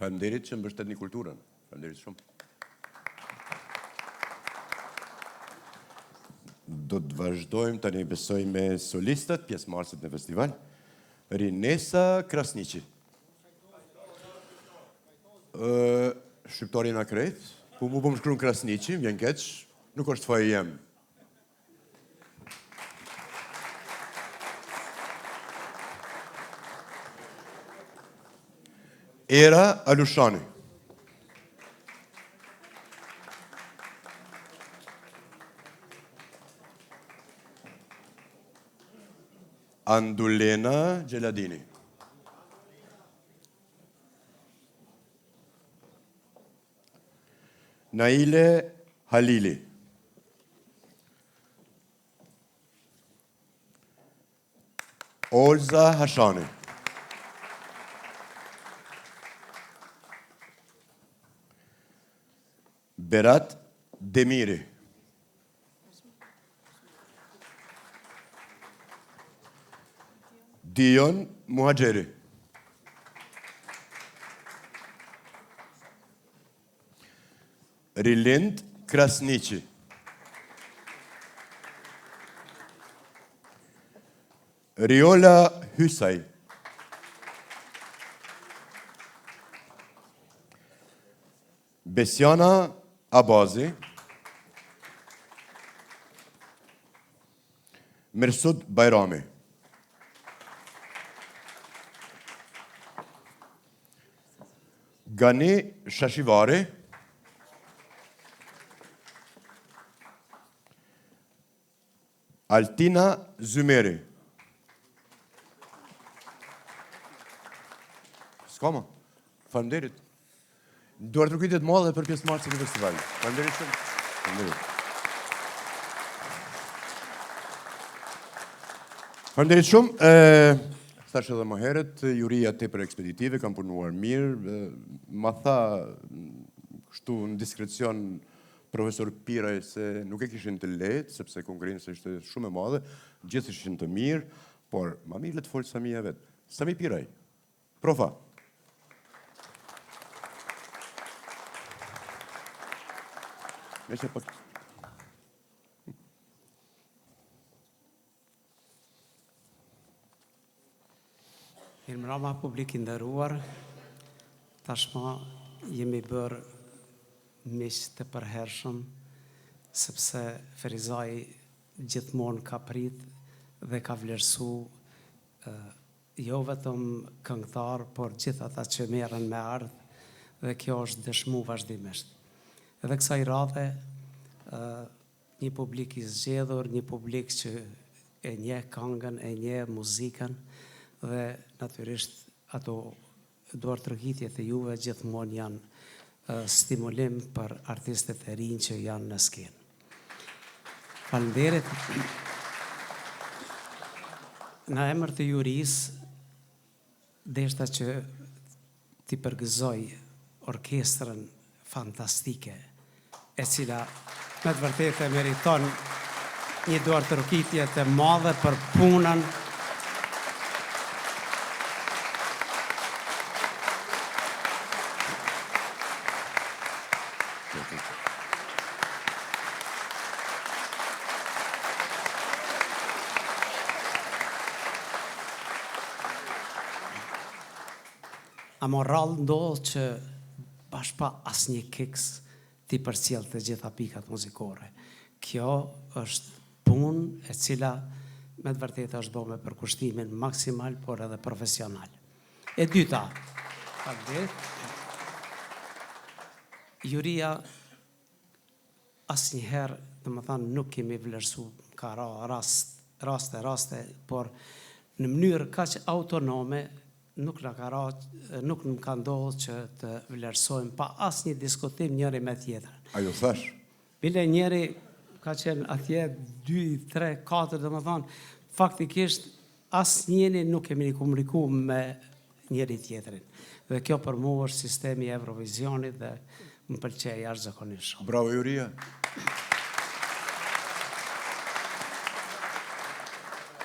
Faleminderit që mbështetni kulturën. Faleminderit shumë. Do të vazhdojmë tani besoj me solistët, pjesëmarrësit në festival. Rinesa Krasniqi. Shqiptari na krejt, po mu më shkruan Krasniqi, më vjen keq, nuk është faji jem. Era Alushani. Andulena Gjeladini. Naile Halili. Olza Hashani. Berat Demiri. Dion Muhajeri. Rilind Krasniqi. Riola Hysaj. Besjana Abazi. Mirsud Bajrami. Gani Shashivari. Altina Zymeri. S'ka më? Faleminderit. Duar të kujtet madhe për pjesëmarrësit e festivalit. Faleminderit shumë. Faleminderit. Faleminderit shumë. Thash edhe më herët, juria tepër ekspeditive, kam punuar mirë. Ma tha kështu në diskrecion profesor Piraj se nuk e kishin të lehtë, sepse konkurrenca ishte shumë e madhe, gjithë ishin të mirë, por ma mirë le të folë Samia vetë. Sami Piraj, profa. Meqe pak. Mirëmbrëma publik i nderuar, tashmë jemi bërë miq të përhershëm, sepse Ferizaj gjithmonë ka prit dhe ka vlerësu jo vetëm këngëtar, por gjithë ata që merren me art, dhe kjo është dëshmu vazhdimisht. Edhe kësaj radhe, një publik i zgjedhur, një publik që e njeh këngën, e njeh muzikën, dhe natyrisht ato duart rrëgitjet e juve gjithmonë janë stimulim për artistët e rinj që janë në skenë. Faleminderit. Në emër të jurisë, deshta që t'i përgëzoj orkestrën fantastike, e cila me të vërtetë meriton një duart rrëgitje të madhe për punën a moral ndodhë që bashkë pa asnjë kiks ti përcjell të gjitha pikat muzikore. Kjo është punë e cila me të vërtetë është bërë me përkushtimin maksimal, por edhe profesional. E dyta, juria asnjëherë, domethënë nuk kemi vlerësu, ka raste, por në mënyrë kaq autonome nuk më ka ndodhur që të vlerësojmë pa asnjë diskutim njëri me tjetrën. Ajo thash? Bile njëri ka qenë atje 2, 3, 4, domethënë faktikisht asnjëri nuk kemi komunikuar me njëri tjetrin. Dhe kjo për mua është sistemi i Eurovisionit dhe më pëlqej jashtëzakonisht shumë. Bravo Juria.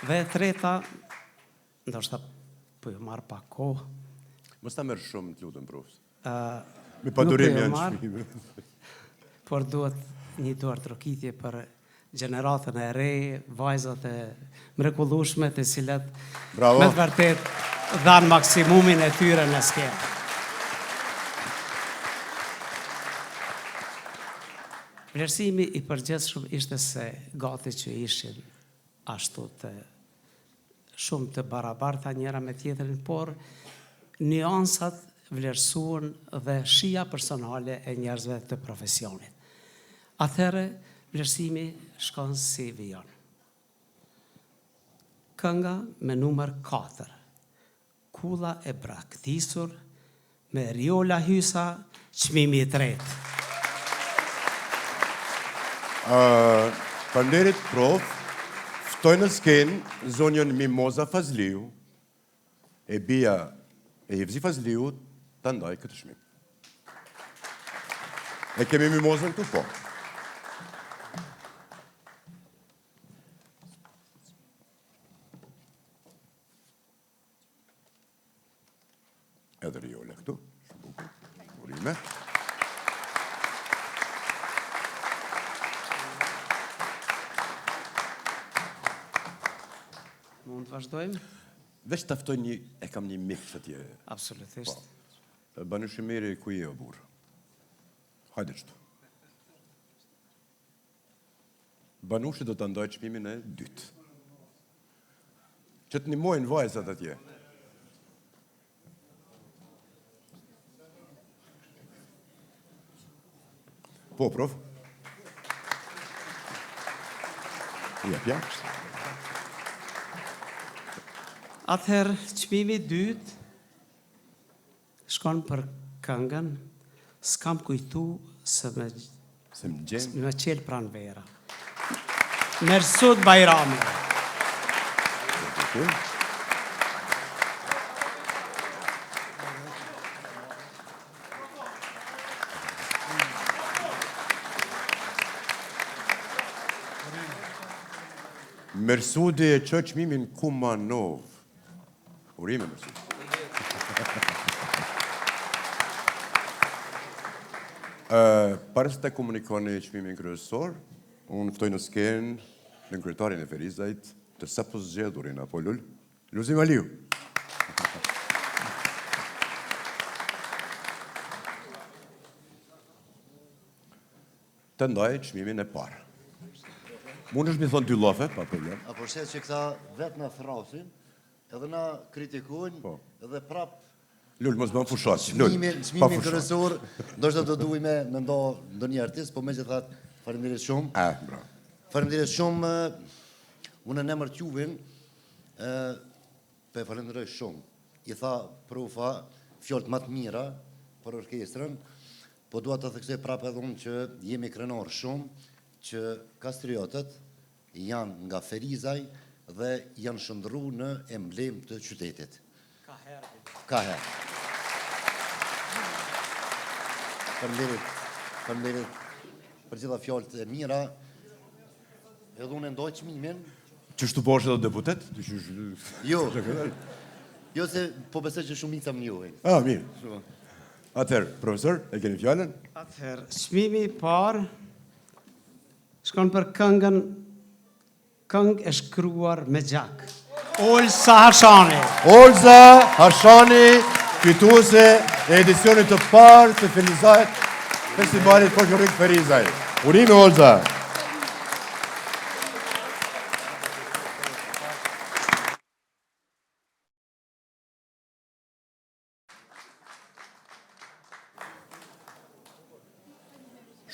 Dhe e treta, ndoshta po ju marr pak kohë. Mos ta merr shumë, të lutem profes. Me Nuk padurim e janë marr, çmime. por duhet një duart rrëkitje për gjeneratën e re, vajzat e mrekullueshme të cilat Bravo. me të vërtet dhanë maksimumin e tyre në skenë. Vlerësimi i përgjithshëm ishte se gati që ishin ashtu të shumë të barabarta njëra me tjetrin, por nuansat vlerësuan dhe shija personale e njerëzve të profesionit. Atëherë, vlerësimi shkon si vijon. Kënga me numër 4, Kulla e braktisur, me Riola Hysa, çmimi i tretë. Faleminderit prof. Ftoj në skenë zonjën Mimoza Fazliu, e bia e Jevzi Fazliu të ndaj këtë çmim. E kemi Mimozën këtu po. Edhe Riola këtu. Shumë bukur. Urime. Mund të vazhdojmë? Veç të ftoj e kam një mik që tje. Absolutisht. Banushimiri ku je o burë? Hajde qëtu. Banushi do të ndoj çmimin e dytë. Që të nimojnë vajzat atje. Po, prof? Jep, ja. Atëherë, çmimi i dytë shkon për këngën S'kam kujtu se me Se më gjenë. me qelë pranë vera. Mersud Bajrami. Mersudi e që çmimin Kumanov. Urime, Mersudi. Para se të komunikoni çmimin kryesor, unë ftoj në skenë në kryetarin e Ferizajt të sapo zgjedhurin apo lul, Luzim Aliu. Të ndaj çmimin e parë. Mund është mi thonë 2 llafe, pa problem. A përshet që këta vetë në thrasin, edhe na kritikojnë, Po. edhe prap Lul, mos bën fushat. Lul, pa çmimin fushat. kryesor, ndoshta do duhej me ndonjë artist, po megjithatë faleminderit shumë. Bravo. Faleminderit shumë unë në emër të Juve, pe falenderoj shumë. I tha Prufa fjalët më të mira për orkestrën, po dua të theksoj prapë edhe unë që jemi krenar shumë që kastriotët janë nga Ferizaj dhe janë shndërru në emblem të qytetit. Ka herë. Faleminderit për gjitha fjalët e mira. Edhe unë ndoj çmimin. Qështu po është edhe deputet? Jo se po besoj që shumica më njohin. Mirë. Atëherë, profesor, e keni fjallën? Atëherë, çmimi I parë shkon për këngë e shkruar me gjak. Olza Hashani. Olza Hashani, fituese e edicionit të parë të Festivalit Folklorik Ferizaj. Urime, Olza!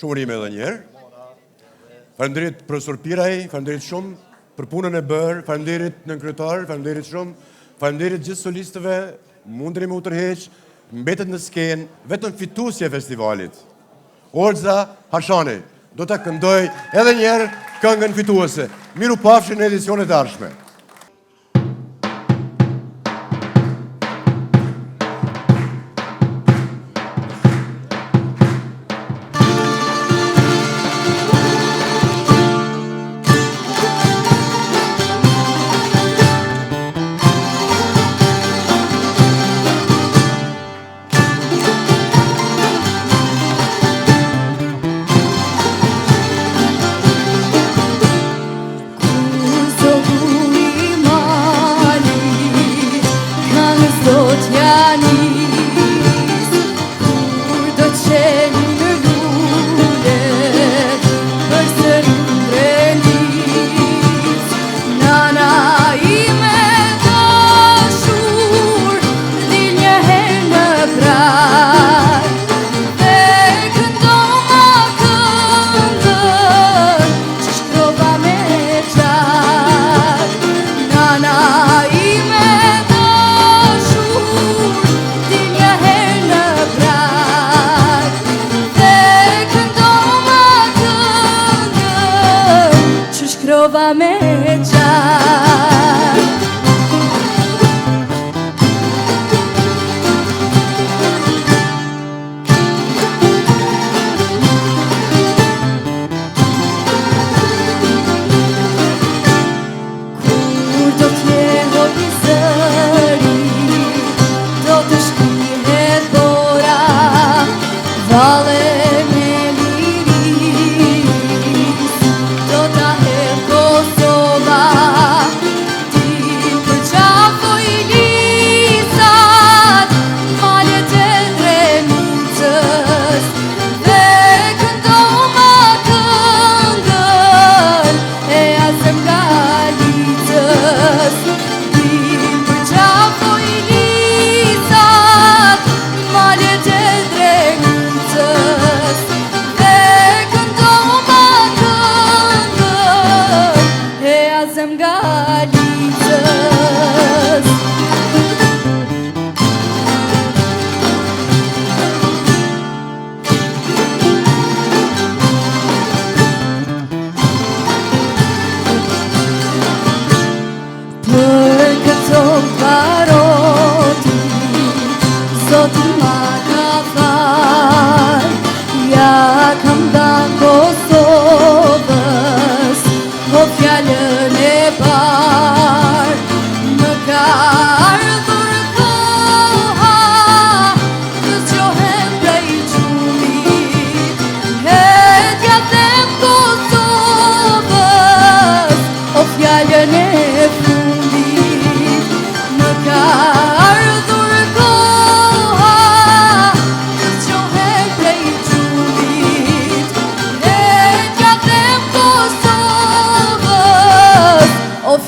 Shumë urime edhe njerë. Faleminderit profesor Piraj, faleminderit shumë për punën e bërë, faleminderit nënkryetar, faleminderit shumë, faleminderit gjithë solistëve, mundeni me u tërheq, mbetet në skenë, vetëm fituesja e festivalit. Olza Hashani do ta këndoj edhe njerë këngën fituese. Miru pafshin në edicionet e ardhshme.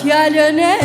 Fjallën e